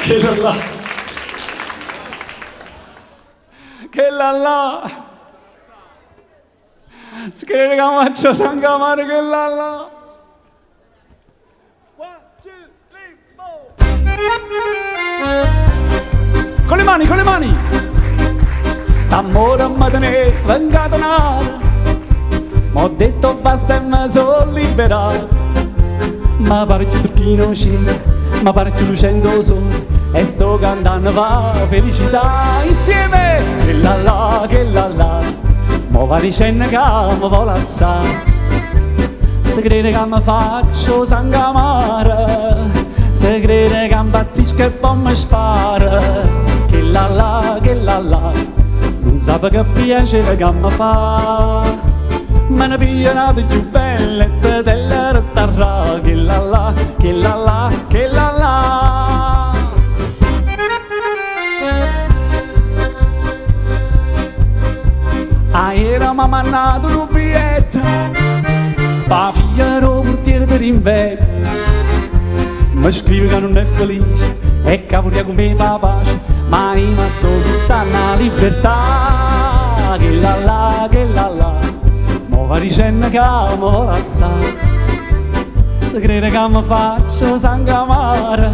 che la la, che la la, si crede che faccia sangamare che la la. Con le mani, con le mani. St'amore a me venga donato. M'ho detto basta e mi sono liberato. Ma pare più turchino scende, ma pare più lucendo sole. E sto cantando va felicità insieme. Che la la, mo va dicendo che mi vuole assai. Se crede che mi faccio sangamare, se crede che impazzisco e poi mi spara. Che la la, non sape che piacere che mi fa. Me ne piglia di più bellezza della restarà. Che la la, che la la, che la la. Ieri mi ha mandato un biglietto pa' figlia ero portiere di rimbetto. Mi scrive che non è felice e che vorrei come fa pace, ma io mi sto gustando la libertà. Che la la, mo va dicendo che mi vuole assai. Se crede che mi faccio sangamare,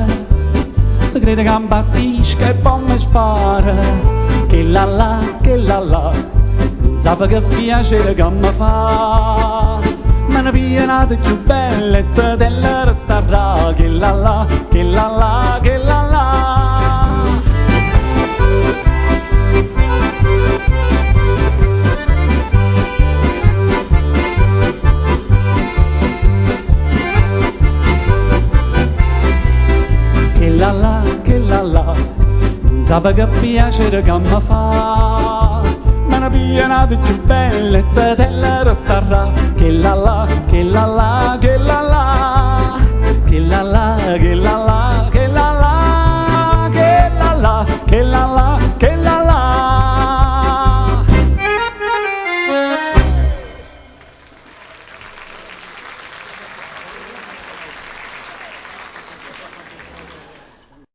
se crede che impazzisco e poi mi spara. Che la la, non sape che piacere che mi fa. Me ne piglia di più bellezza della restarà. Che la la, che la la, che la la. Che la la, non sape che piacere che mi fa. Me ne piglia di più bellezza della restarà. Che la la, che la la, che